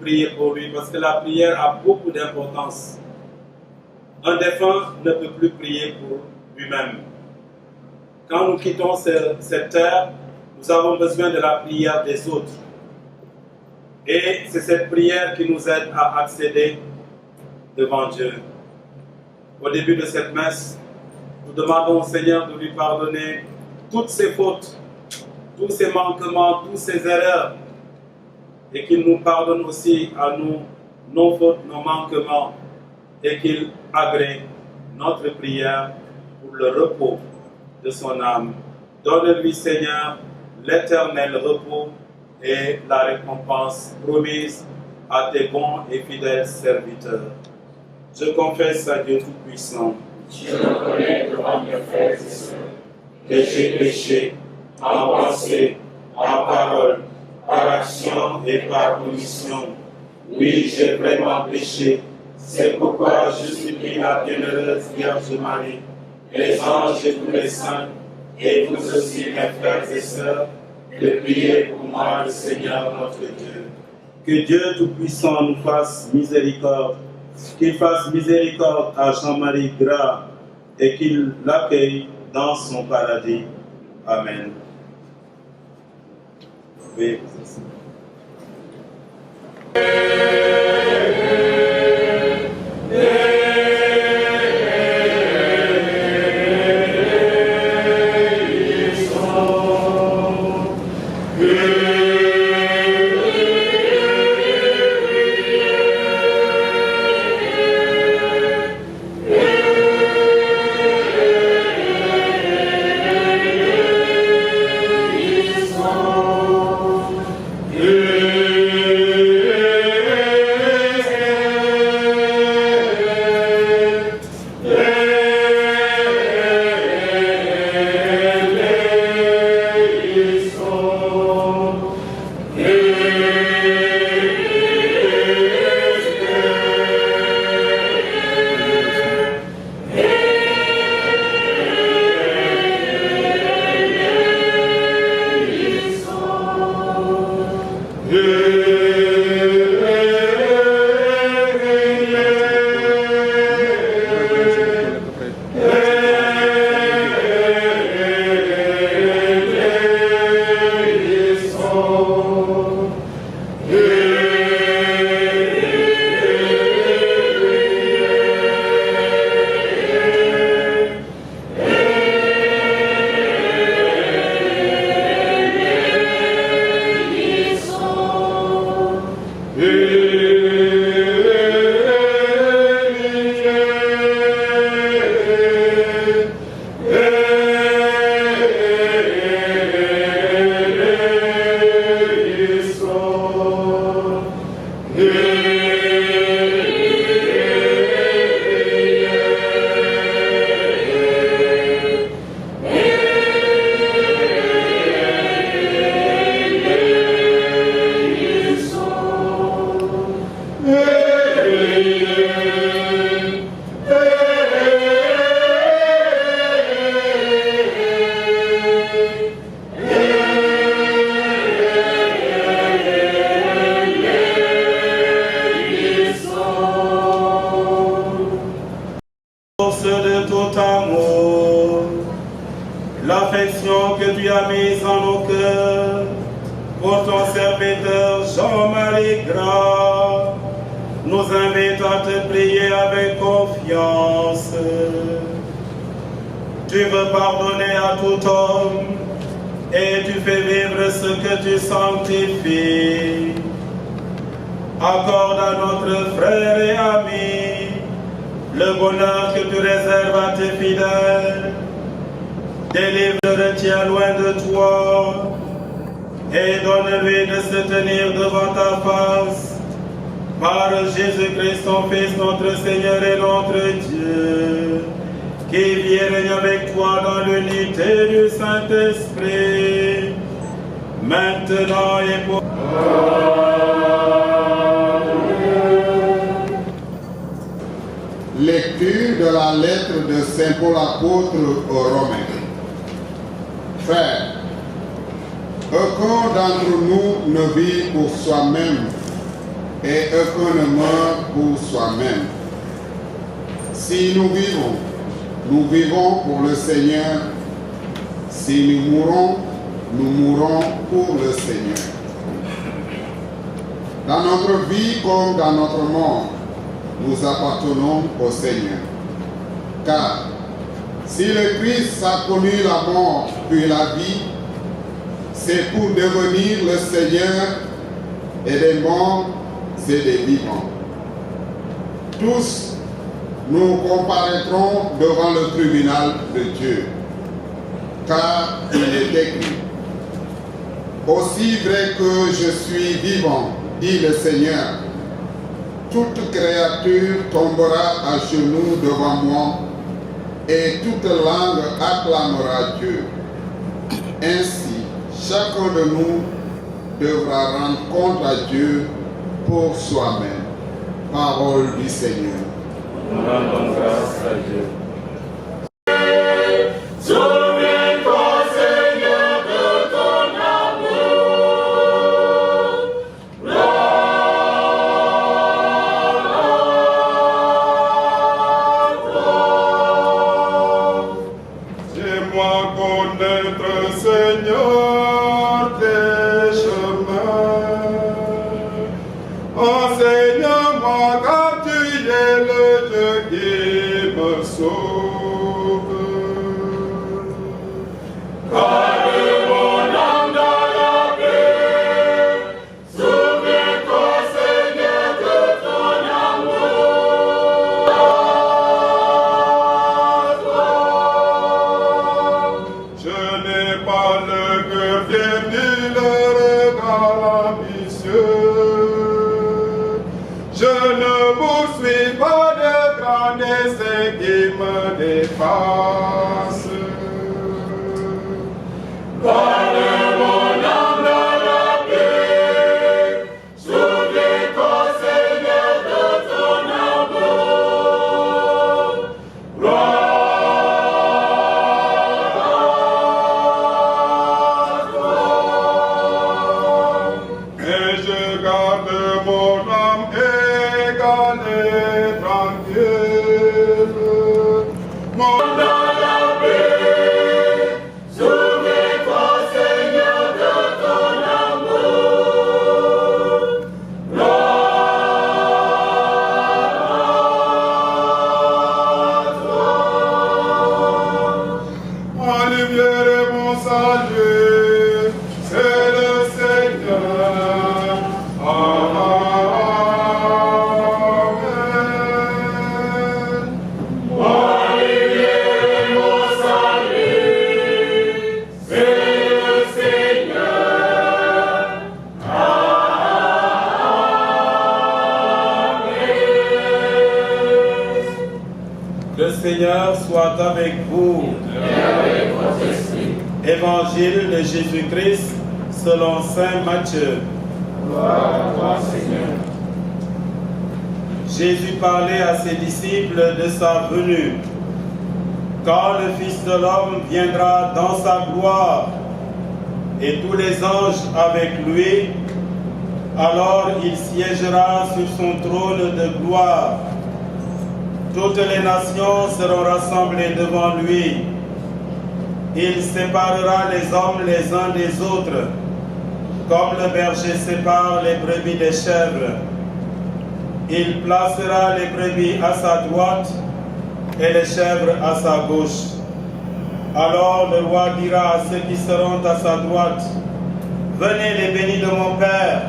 prier pour lui parce que la prière a beaucoup d'importance. Un défunt ne peut plus prier pour lui-même. Quand nous quittons cette terre, nous avons besoin de la prière des autres. Et c'est cette prière qui nous aide à accéder devant Dieu. Au début de cette messe, nous demandons au Seigneur de lui pardonner toutes ses fautes, tous ses manquements, toutes ses erreurs, et qu'il nous pardonne aussi à nous nos fautes, nos manquements, et qu'il agrée notre prière pour le repos de son âme. Donne-lui, Seigneur, l'éternel repos et la récompense promise à tes bons et fidèles serviteurs. Je confesse à Dieu Tout-Puissant. Je reconnais devant mes frères et sœurs que j'ai péché en pensée, en parole, par action et par omission. Oui, j'ai vraiment péché. C'est pourquoi je supplie la bienheureuse Vierge Marie, les anges et tous les saints, et vous aussi, mes frères et sœurs, de prier pour moi, le Seigneur notre Dieu. Que Dieu Tout-Puissant nous fasse miséricorde, qu'il fasse miséricorde à Jean-Marie Gras et qu'il l'accueille dans son paradis. Amen. Oui. De tout amour, l'affection que tu as mise en nos cœurs pour ton serviteur Jean-Marie Gras, nous invite à te prier avec confiance. Tu veux pardonner à tout homme et tu fais vivre ce que tu sanctifies. Accorde à notre frère et ami le bonheur que tu réserves à tes fidèles. Délivre, retiens loin de toi et donne-lui de se tenir devant ta face par Jésus-Christ, ton Fils, notre Seigneur et notre Dieu, qui vit et règne avec toi dans l'unité du Saint-Esprit, maintenant et pour... Lecture de la lettre de Saint Paul apôtre aux Romains. Frères, aucun d'entre nous ne vit pour soi-même, et aucun ne meurt pour soi-même. Si nous vivons pour le Seigneur. Si nous mourons pour le Seigneur. Dans notre vie comme dans notre mort, nous appartenons au Seigneur. Car si le Christ a connu la mort puis la vie, c'est pour devenir le Seigneur et des morts et des vivants. Tous nous comparaîtrons devant le tribunal de Dieu, car il est écrit: aussi vrai que je suis vivant, dit le Seigneur, toute créature tombera à genoux devant moi et toute langue acclamera Dieu. Ainsi, chacun de nous devra rendre compte à Dieu pour soi-même. Parole du Seigneur. Nous rendons grâce à Dieu. Évangile de Jésus-Christ selon saint Matthieu. Gloire à toi, Seigneur. Jésus parlait à ses disciples de sa venue. Quand le Fils de l'homme viendra dans sa gloire et tous les anges avec lui, alors il siégera sur son trône de gloire. Toutes les nations seront rassemblées devant lui. Il séparera les hommes les uns des autres, comme le berger sépare les brebis des chèvres. Il placera les brebis à sa droite et les chèvres à sa gauche. Alors le roi dira à ceux qui seront à sa droite: venez les bénis de mon Père,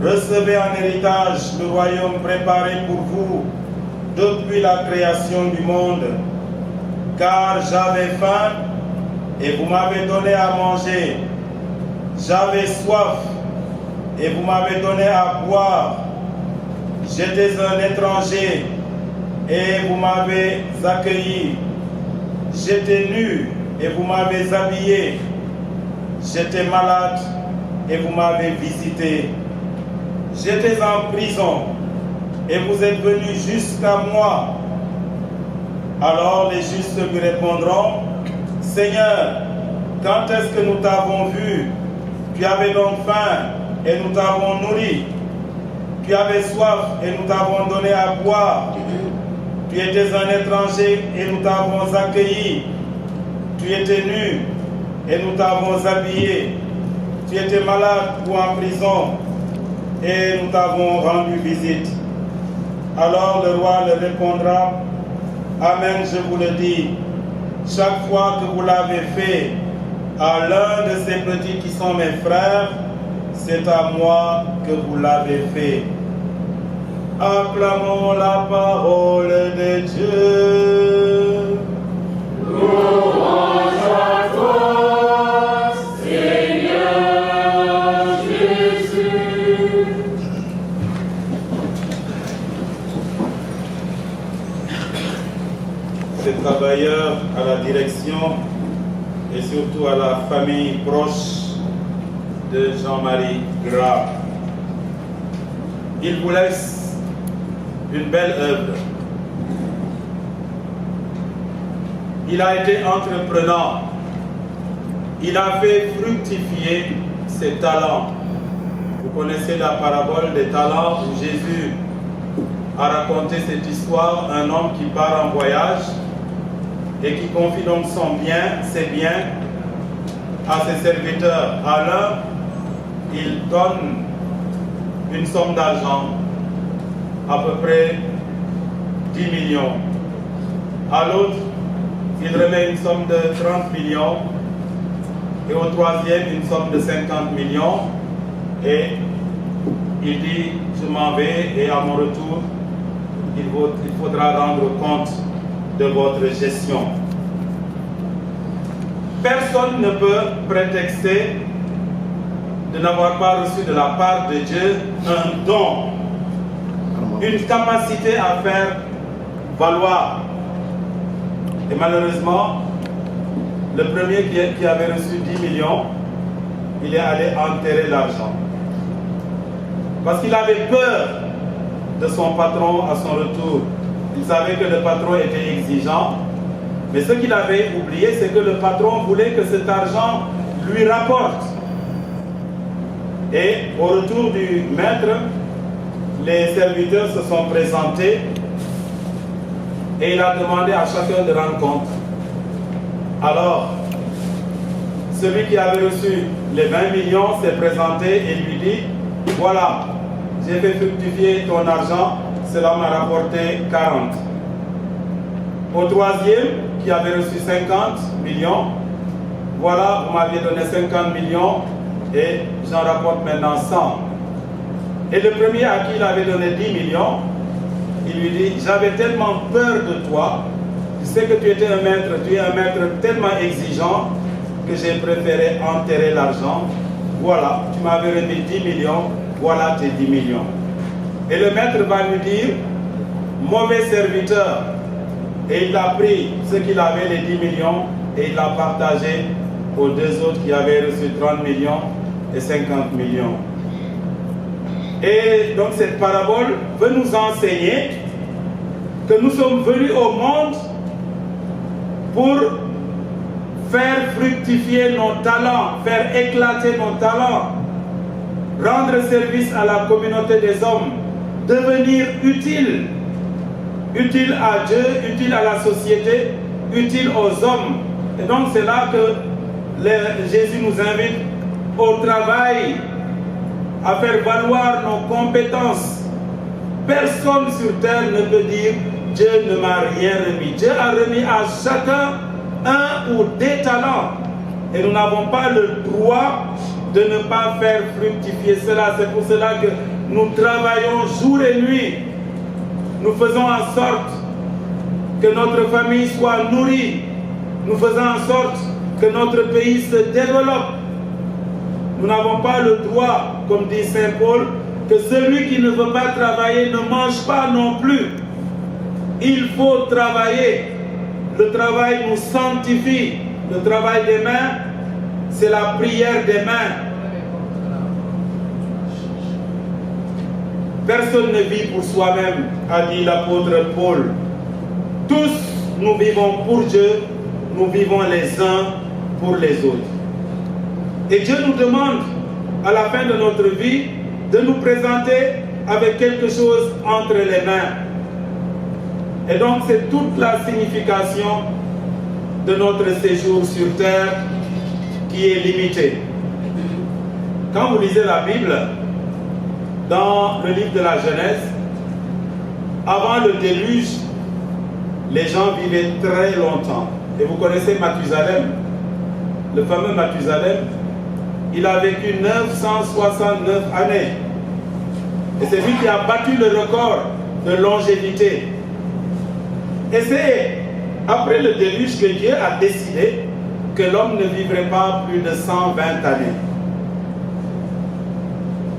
recevez en héritage le royaume préparé pour vous depuis la création du monde. Car j'avais faim et vous m'avez donné à manger. J'avais soif et vous m'avez donné à boire. J'étais un étranger et vous m'avez accueilli. J'étais nu et vous m'avez habillé. J'étais malade et vous m'avez visité. J'étais en prison et vous êtes venus jusqu'à moi. Alors les justes lui répondront: Seigneur, quand est-ce que nous t'avons vu? Tu avais donc faim et nous t'avons nourri. Tu avais soif et nous t'avons donné à boire. Tu étais un étranger et nous t'avons accueilli. Tu étais nu et nous t'avons habillé. Tu étais malade ou en prison et nous t'avons rendu visite. Alors le roi leur répondra, Amen, je vous le dis, chaque fois que vous l'avez fait à l'un de ces petits qui sont mes frères, c'est à moi que vous l'avez fait. Acclamons la parole de Dieu. Louange à toi, Seigneur Jésus. Ces travailleurs à la direction et surtout à la famille proche de Jean-Marie Gras. Il vous laisse une belle œuvre. Il a été entreprenant. Il a fait fructifier ses talents. Vous connaissez la parabole des talents où Jésus a raconté cette histoire, un homme qui part en voyage et qui confie donc ses biens à ses serviteurs. À l'un, il donne une somme d'argent, à peu près 10 millions. À l'autre, il remet une somme de 30 millions. Et au troisième, une somme de 50 millions. Et il dit, je m'en vais et à mon retour, il faudra rendre compte de votre gestion. Personne ne peut prétexter de n'avoir pas reçu de la part de Dieu un don, une capacité à faire valoir. Et malheureusement, le premier qui avait reçu 10 millions, il est allé enterrer l'argent. Parce qu'il avait peur de son patron à son retour. Il savait que le patron était exigeant. Mais ce qu'il avait oublié, c'est que le patron voulait que cet argent lui rapporte. Et au retour du maître, les serviteurs se sont présentés et il a demandé à chacun de rendre compte. Alors, celui qui avait reçu les 20 millions s'est présenté et lui dit, voilà, j'ai fait fructifier ton argent, cela m'a rapporté 40. Au troisième, qui avait reçu 50 millions, voilà, vous m'aviez donné 50 millions et j'en rapporte maintenant 100. Et le premier à qui il avait donné 10 millions, il lui dit, j'avais tellement peur de toi, je sais que tu étais un maître, tu es un maître tellement exigeant que j'ai préféré enterrer l'argent. Voilà, tu m'avais remis 10 millions, voilà tes 10 millions. Et le maître va lui dire, mauvais serviteur. Et il a pris ce qu'il avait, les 10 millions, et il l'a partagé aux deux autres qui avaient reçu 30 millions et 50 millions. Et donc cette parabole veut nous enseigner que nous sommes venus au monde pour faire fructifier nos talents, faire éclater nos talents, rendre service à la communauté des hommes, devenir utile à Dieu, utile à la société, utile aux hommes. Et donc c'est là que Jésus nous invite au travail, à faire valoir nos compétences. Personne sur terre ne peut dire Dieu ne m'a rien remis. Dieu a remis à chacun un ou des talents. Et nous n'avons pas le droit de ne pas faire fructifier cela. C'est pour cela que nous travaillons jour et nuit. Nous faisons en sorte que notre famille soit nourrie. Nous faisons en sorte que notre pays se développe. Nous n'avons pas le droit, comme dit Saint Paul, que celui qui ne veut pas travailler ne mange pas non plus. Il faut travailler. Le travail nous sanctifie. Le travail des mains, c'est la prière des mains. Personne ne vit pour soi-même, a dit l'apôtre Paul. Tous nous vivons pour Dieu, nous vivons les uns pour les autres. Et Dieu nous demande, à la fin de notre vie, de nous présenter avec quelque chose entre les mains. Et donc c'est toute la signification de notre séjour sur terre qui est limitée. Quand vous lisez la Bible, dans le livre de la Genèse, avant le déluge, les gens vivaient très longtemps. Et vous connaissez Mathusalem, le fameux Mathusalem, il a vécu 969 années. Et c'est lui qui a battu le record de longévité. Et c'est après le déluge que Dieu a décidé que l'homme ne vivrait pas plus de 120 années.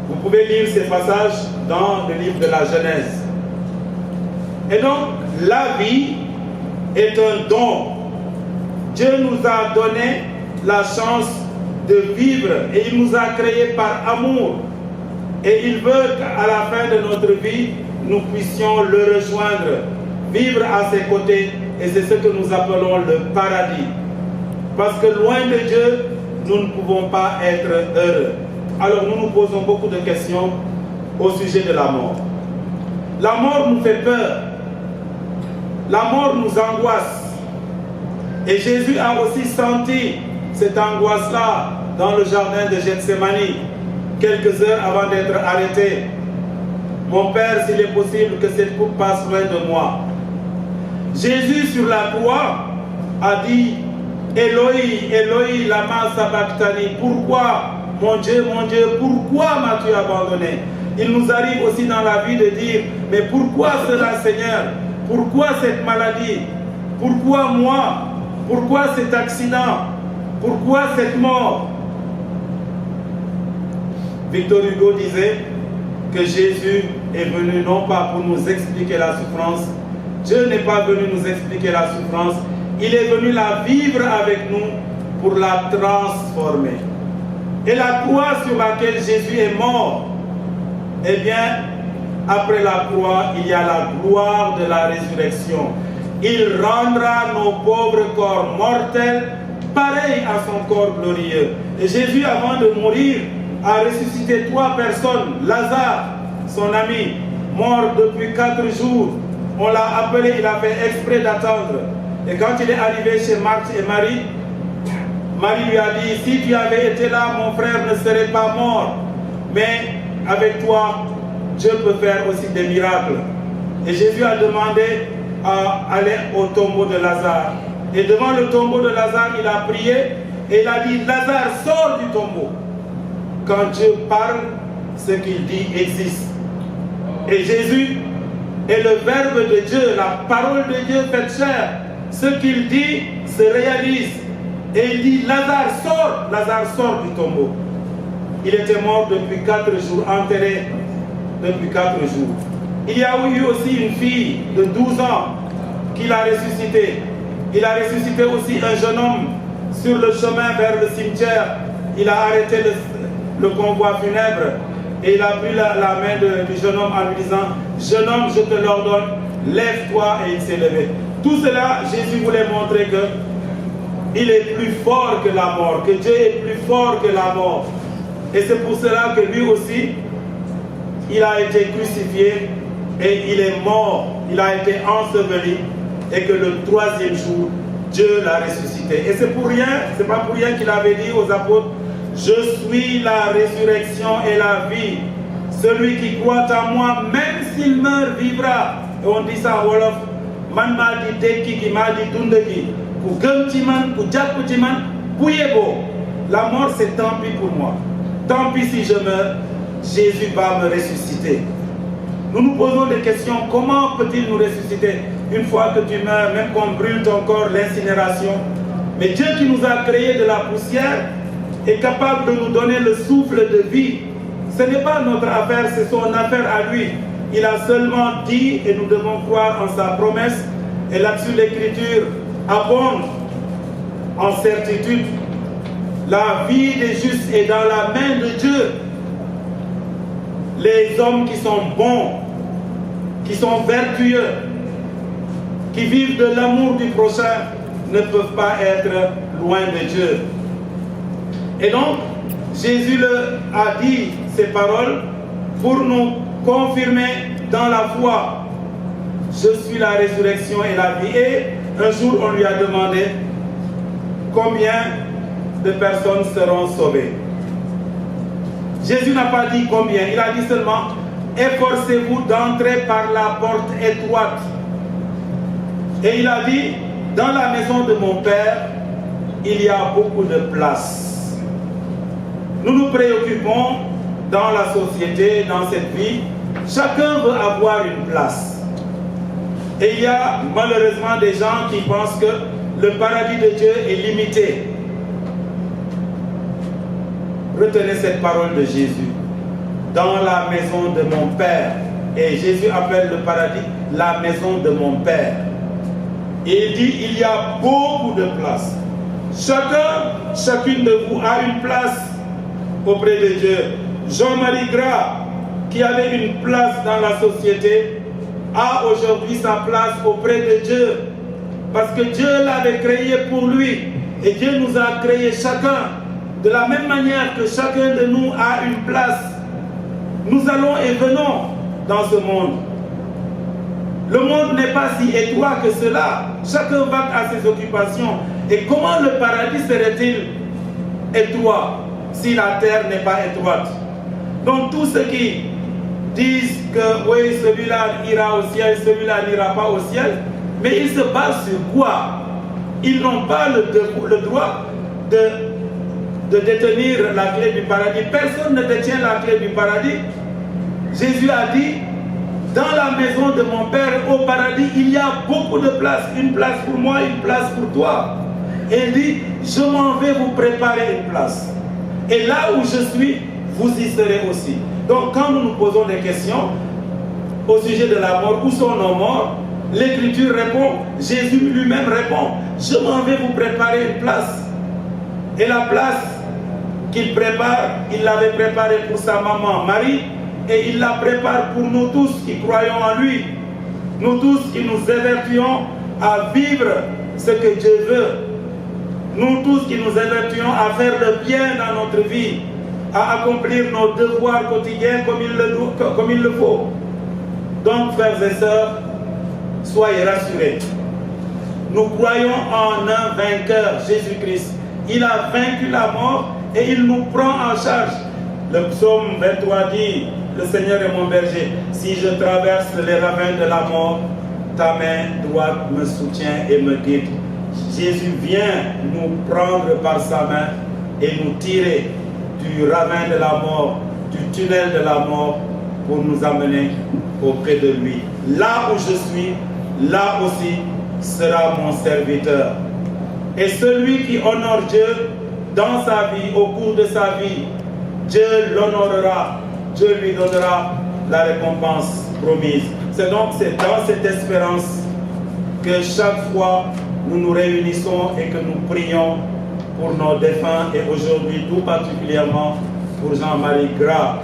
Vous pouvez lire ces passages dans le livre de la Genèse. Et donc, la vie est un don. Dieu nous a donné la chance de vivre et il nous a créés par amour. Et il veut qu'à la fin de notre vie, nous puissions le rejoindre, vivre à ses côtés. Et c'est ce que nous appelons le paradis. Parce que loin de Dieu, nous ne pouvons pas être heureux. Alors nous nous posons beaucoup de questions au sujet de la mort. La mort nous fait peur. La mort nous angoisse. Et Jésus a aussi senti cette angoisse-là dans le jardin de Gethsémani, quelques heures avant d'être arrêté. Mon Père, s'il est possible que cette coupe passe loin de moi. Jésus sur la croix a dit, Eloi, Eloi, lama sabachthani, pourquoi, mon Dieu, pourquoi m'as-tu abandonné? Il nous arrive aussi dans la vie de dire, mais pourquoi cela, Seigneur? Pourquoi cette maladie? Pourquoi moi? Pourquoi cet accident? Pourquoi cette mort? Victor Hugo disait que Jésus est venu non pas pour nous expliquer la souffrance. Dieu n'est pas venu nous expliquer la souffrance. Il est venu la vivre avec nous pour la transformer. Et la croix sur laquelle Jésus est mort, eh bien, après la croix, il y a la gloire de la résurrection. Il rendra nos pauvres corps mortels pareils à son corps glorieux. Et Jésus, avant de mourir, a ressuscité 3 personnes. Lazare, son ami, mort depuis 4 jours. On l'a appelé, il a fait exprès d'attendre. Et quand il est arrivé chez Marthe et Marie, Marie lui a dit, si tu avais été là, mon frère ne serait pas mort. Mais avec toi, Dieu peut faire aussi des miracles. Et Jésus a demandé à aller au tombeau de Lazare. Et devant le tombeau de Lazare, il a prié et il a dit, Lazare, sors du tombeau. Quand Dieu parle, ce qu'il dit existe. Et Jésus est le Verbe de Dieu, la parole de Dieu faite chair. Ce qu'il dit se réalise. Et il dit, Lazare sort du tombeau. Il était mort depuis 4 jours, enterré depuis 4 jours. Il y a eu aussi une fille de 12 ans qu'il a ressuscité. Il a ressuscité aussi un jeune homme sur le chemin vers le cimetière. Il a arrêté le convoi funèbre et il a pris la main du jeune homme en lui disant, jeune homme, je te l'ordonne, lève-toi, et il s'est levé. Tout cela, Jésus voulait montrer que il est plus fort que la mort, que Dieu est plus fort que la mort. Et c'est pour cela que lui aussi, il a été crucifié et il est mort, il a été enseveli et que le 3e jour, Dieu l'a ressuscité. Et c'est pas pour rien qu'il avait dit aux apôtres, je suis la résurrection et la vie. Celui qui croit en moi, même s'il meurt, vivra. Et on dit ça en Wolof, man ma di dekki gi ma di dund gi, ku gëm ci man, ku japp ci man, ku yebo. La mort c'est tant pis pour moi. Tant pis si je meurs, Jésus va me ressusciter. Nous nous posons des questions, comment peut-il nous ressusciter? Une fois que tu meurs, même qu'on brûle ton corps, l'incinération. Mais Dieu qui nous a créés de la poussière est capable de nous donner le souffle de vie. Ce n'est pas notre affaire, c'est son affaire à lui. Il a seulement dit, et nous devons croire en sa promesse, et là-dessus l'Écriture abonde en certitude. La vie des justes est dans la main de Dieu. Les hommes qui sont bons, qui sont vertueux, qui vivent de l'amour du prochain, ne peuvent pas être loin de Dieu. Et donc, Jésus a dit ces paroles pour nous confirmer dans la foi. Je suis la résurrection et la vie. Et un jour, on lui a demandé combien de personnes seront sauvées. Jésus n'a pas dit combien, il a dit seulement efforcez-vous d'entrer par la porte étroite. Et il a dit, dans la maison de mon Père, il y a beaucoup de place. Nous nous préoccupons dans la société, dans cette vie, chacun veut avoir une place. Et il y a malheureusement des gens qui pensent que le paradis de Dieu est limité. Retenez cette parole de Jésus. Dans la maison de mon Père. Et Jésus appelle le paradis la maison de mon Père. Et il dit, il y a beaucoup de place. Chacune de vous a une place auprès de Dieu. Jean-Marie Gras, qui avait une place dans la société, a aujourd'hui sa place auprès de Dieu. Parce que Dieu l'avait créé pour lui. Et Dieu nous a créé chacun. De la même manière que chacun de nous a une place. Nous allons et venons dans ce monde. Le monde n'est pas si étroit que cela. Chacun va à ses occupations. Et comment le paradis serait-il étroit si la terre n'est pas étroite? Donc tous ceux qui disent que oui, celui-là ira au ciel, celui-là n'ira pas au ciel, mais ils se basent sur quoi? Ils n'ont pas le droit de détenir la clé du paradis. Personne ne détient la clé du paradis. Jésus a dit, dans la maison de mon Père au paradis, il y a beaucoup de places. Une place pour moi, une place pour toi. Et il dit, je m'en vais vous préparer une place. Et là où je suis, vous y serez aussi. Donc quand nous nous posons des questions au sujet de la mort, où sont nos morts? L'Écriture répond, Jésus lui-même répond, je m'en vais vous préparer une place. Et la place qu'il prépare, il l'avait préparée pour sa maman Marie, et il la prépare pour nous tous qui croyons en lui. Nous tous qui nous évertuons à vivre ce que Dieu veut. Nous tous qui nous évertuons à faire le bien dans notre vie, à accomplir nos devoirs quotidiens comme il le faut. Donc, frères et sœurs, soyez rassurés. Nous croyons en un vainqueur, Jésus-Christ. Il a vaincu la mort et il nous prend en charge. Le psaume 23 dit, le Seigneur est mon berger. Si je traverse les ravins de la mort, ta main droite me soutient et me guide. Jésus vient nous prendre par sa main et nous tirer du ravin de la mort, du tunnel de la mort, pour nous amener auprès de lui. Là où je suis, là aussi sera mon serviteur. Et celui qui honore Dieu dans sa vie, au cours de sa vie, Dieu l'honorera, Dieu lui donnera la récompense promise. C'est donc dans cette espérance que chaque fois nous nous réunissons et que nous prions pour nos défunts, et aujourd'hui tout particulièrement pour Jean-Marie Gras.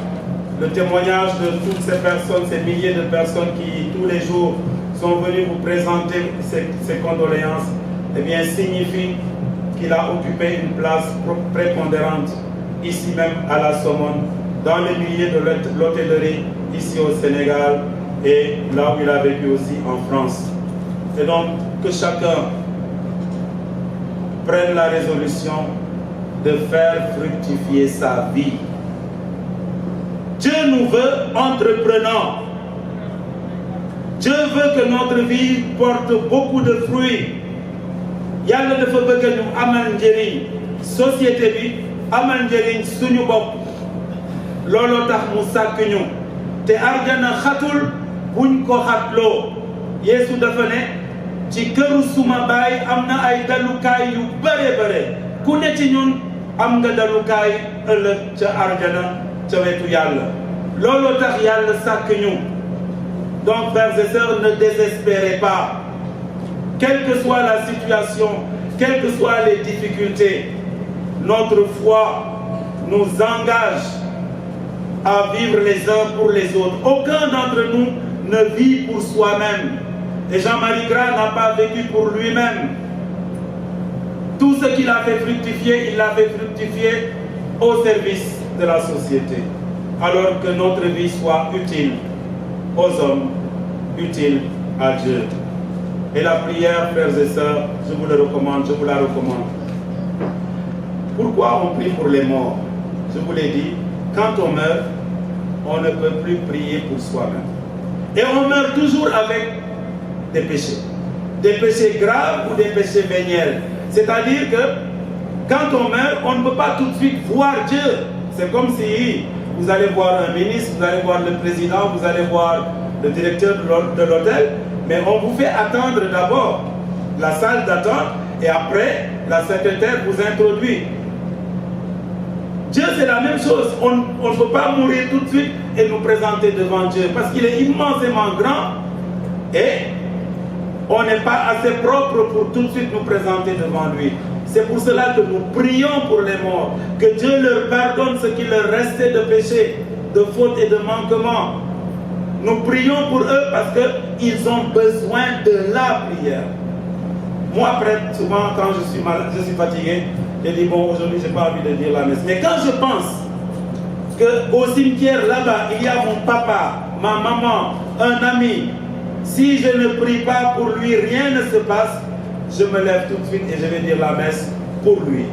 Le témoignage de toutes ces personnes, ces milliers de personnes qui tous les jours sont venues vous présenter ces condoléances, eh bien signifie qu'il a occupé une place prépondérante ici même à la Somone, dans les milliers de l'hôtellerie ici au Sénégal et là où il a vécu aussi en France. Et donc que chacun prenne la résolution de faire fructifier sa vie. Dieu nous veut entreprenants. Dieu veut que notre vie porte beaucoup de fruits. Yàlla dafa bëgg ñu amal njëriñ société bi, amal njëriñ suñu bopp. Looloo tax mu sàkk ñu te arjana xatul buñ ko xatloo. Yeesu dafa ne ci këru suma baay am na ay dalukaay yu bare ku ne ci ñun am nga dalukaay ëllëg ca arjana ca wetu yàlla. Looloo tax yàlla sàkk ñu. Donc frères et sœurs, ne désespérez pas. Quelle que soit la situation, quelles que soient les difficultés, notre foi nous engage à vivre les uns pour les autres. Aucun d'entre nous ne vit pour soi-même. Et Jean-Marie Gras n'a pas vécu pour lui-même. Tout ce qu'il a fait fructifier, il l'a fait fructifier au service de la société. Alors que notre vie soit utile aux hommes, utile à Dieu. Et la prière, frères et sœurs, je vous le recommande, je vous la recommande. Pourquoi on prie pour les morts? Je vous l'ai dit, quand on meurt, on ne peut plus prier pour soi-même. Et on meurt toujours avec des péchés. Des péchés graves ou des péchés véniels. C'est-à-dire que quand on meurt, on ne peut pas tout de suite voir Dieu. C'est comme si vous allez voir un ministre, vous allez voir le président, vous allez voir le directeur de l'hôtel, mais on vous fait attendre d'abord la salle d'attente et après la secrétaire vous introduit. Dieu, c'est la même chose. On ne peut pas mourir tout de suite et nous présenter devant Dieu parce qu'il est immensément grand et on n'est pas assez propre pour tout de suite nous présenter devant lui. C'est pour cela que nous prions pour les morts, que Dieu leur pardonne ce qui leur restait de péché, de faute et de manquement. Nous prions pour eux parce qu'ils ont besoin de la prière. Moi, après, souvent, quand je suis malade, je suis fatigué, je dis, bon, aujourd'hui, je n'ai pas envie de dire la messe. Mais quand je pense qu'au cimetière, là-bas, il y a mon papa, ma maman, un ami, si je ne prie pas pour lui, rien ne se passe, je me lève tout de suite et je vais dire la messe pour lui.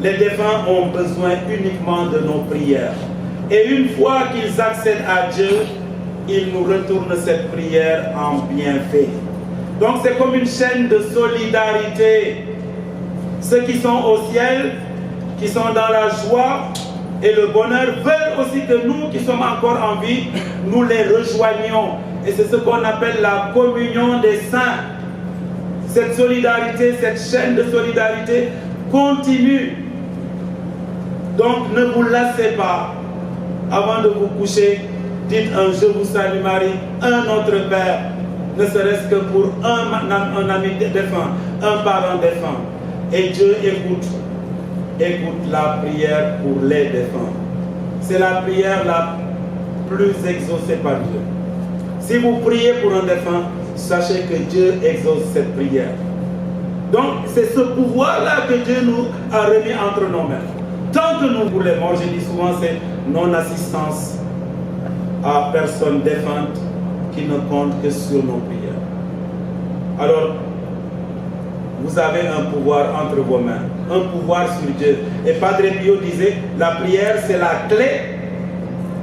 Les défunts ont besoin uniquement de nos prières. Et une fois qu'ils accèdent à Dieu, ils nous retournent cette prière en bienfait. Donc c'est comme une chaîne de solidarité. Ceux qui sont au ciel, qui sont dans la joie et le bonheur, veulent aussi que nous qui sommes encore en vie, nous les rejoignions. Et c'est ce qu'on appelle la communion des saints. Cette solidarité, cette chaîne de solidarité continue. Donc ne vous lassez pas. Avant de vous coucher, dites un Je vous salue Marie, un Notre Père, ne serait-ce que pour un ami défunt, un parent défunt. Et Dieu écoute la prière pour les défunts. C'est la prière la plus exaucée par Dieu. Si vous priez pour un défunt, sachez que Dieu exauce cette prière. Donc c'est ce pouvoir-là que Dieu nous a remis entre nos mains. Tant que nous, pour les morts, je dis souvent, c'est non-assistance à personne défunte qui ne compte que sur nos prières. Alors, vous avez un pouvoir entre vos mains, un pouvoir sur Dieu. Et Padre Pio disait, la prière c'est la clé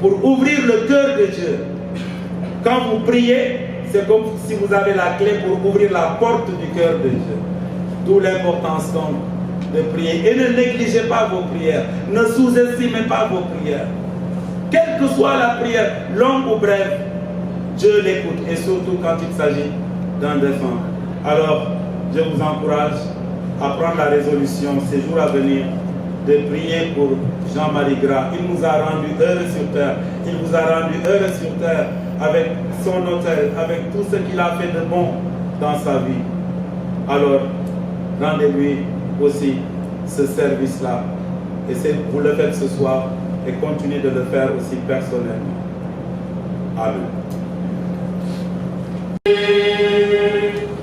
pour ouvrir le cœur de Dieu. Quand vous priez, c'est comme si vous avez la clé pour ouvrir la porte du cœur de Dieu. D'où l'importance donc de prier. Et ne négligez pas vos prières, ne sous-estimez pas vos prières. Quelle que soit la prière, longue ou brève, Dieu l'écoute, et surtout quand il s'agit d'un défunt. Alors, je vous encourage à prendre la résolution ces jours à venir de prier pour Jean-Marie Gras. Il nous a rendu heureux sur terre. Il vous a rendu heureux sur terre avec son hôtel, avec tout ce qu'il a fait de bon dans sa vie. Alors, rendez-lui aussi ce service-là. Et vous le faites ce soir et continuez de le faire aussi personnellement. Amen.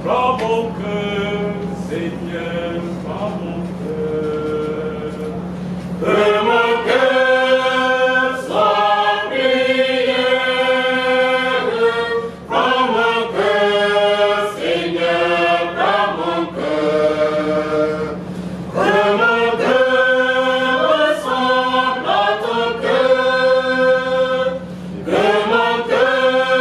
Prends mon cœur, Seigneur, prends mon cœur. Que mon cœur soit prière. Prends mon cœur, Seigneur, prends mon cœur. Que mon cœur ressemble à ton cœur. Que mon cœur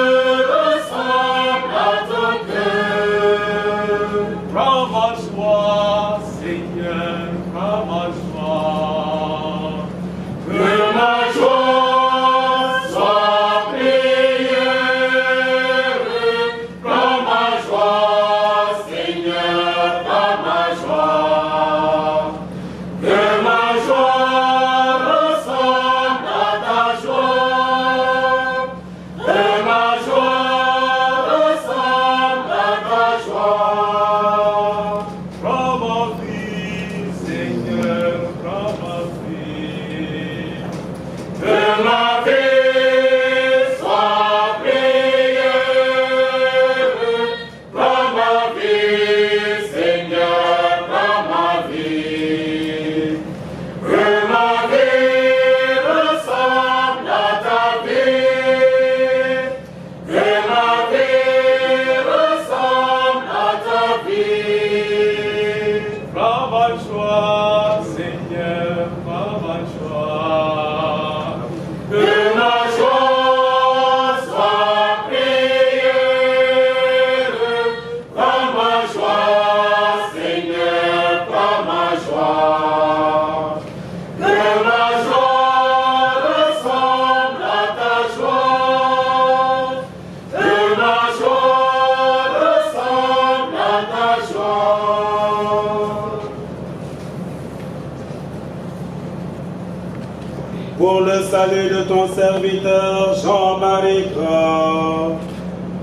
salut de ton serviteur Jean-Marie Gras.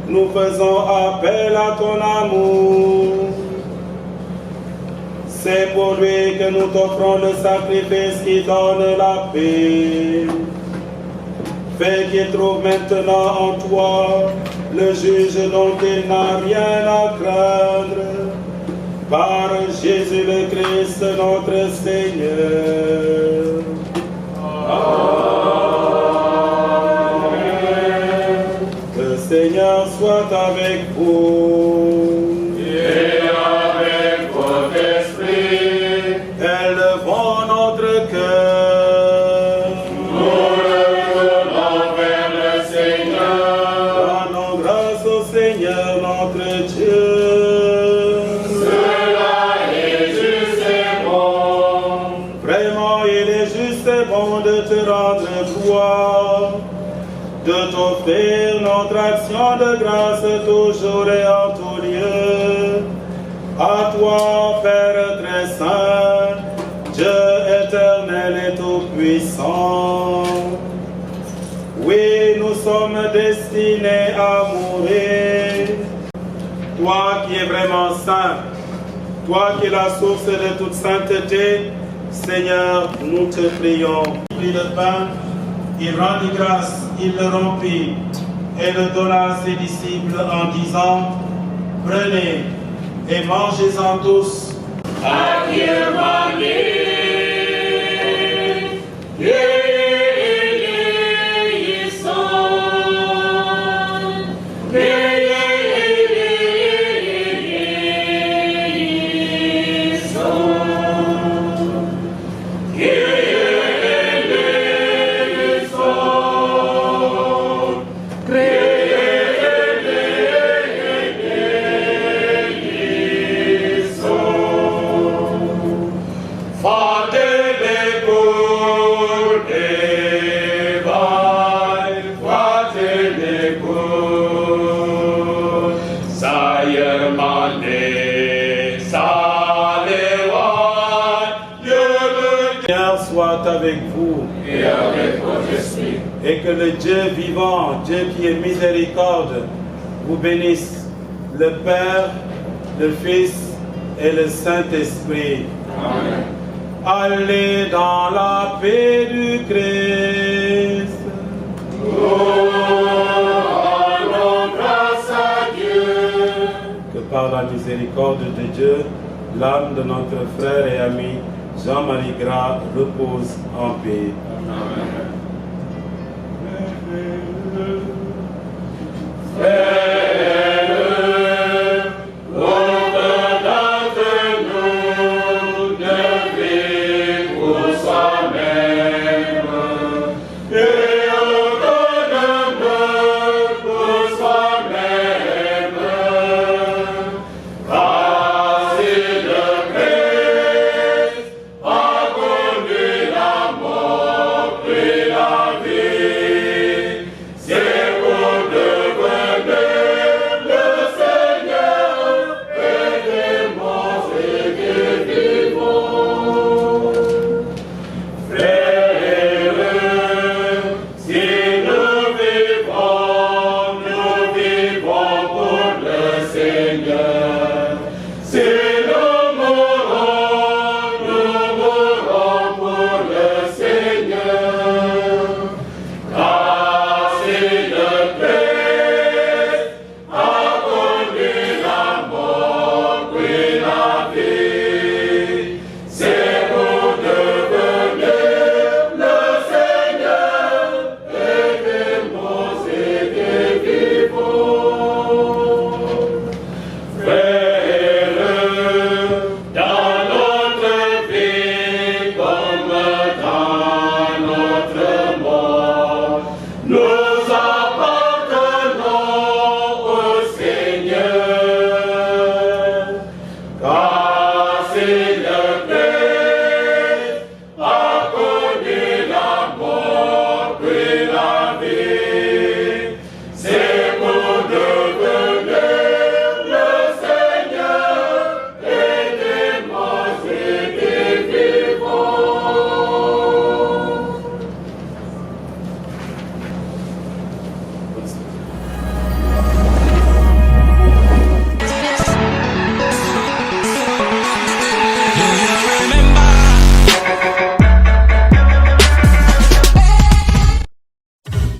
Nous faisons appel à ton amour. C'est pour lui que nous t'offrons le sacrifice qui donne la paix. Fais qu'il trouve maintenant en toi le juge dont il n'a rien à craindre. Par Jésus le Christ, notre Seigneur. Amen. Le Seigneur soit avec vous. Et avec votre esprit. Élevons notre cœur. Nous le tournons vers le Seigneur. Rendons grâce au Seigneur notre Dieu. Cela est juste et bon. Vraiment, il est juste et bon de te rendre gloire, de t'offrir notre action de grâce toujours et en tout lieu. À toi, Père très saint, Dieu éternel et tout-puissant. Oui, nous sommes destinés à mourir. Toi qui es vraiment saint, toi qui es la source de toute sainteté, Seigneur, nous te prions. Il prit le pain, il rendit grâce, il le rompit et le donna à ses disciples en disant, prenez et mangez-en tous. Seigneur soit avec vous Et avec votre esprit. et que le Dieu vivant, Dieu qui est miséricorde, vous bénisse, le Père, le Fils et le Saint-Esprit. Amen. Allez dans la paix du Christ. Rendons grâce à Dieu. Que par la miséricorde de Dieu, l'âme de notre frère et ami Jean-Marie Gras repose en paix. Amen.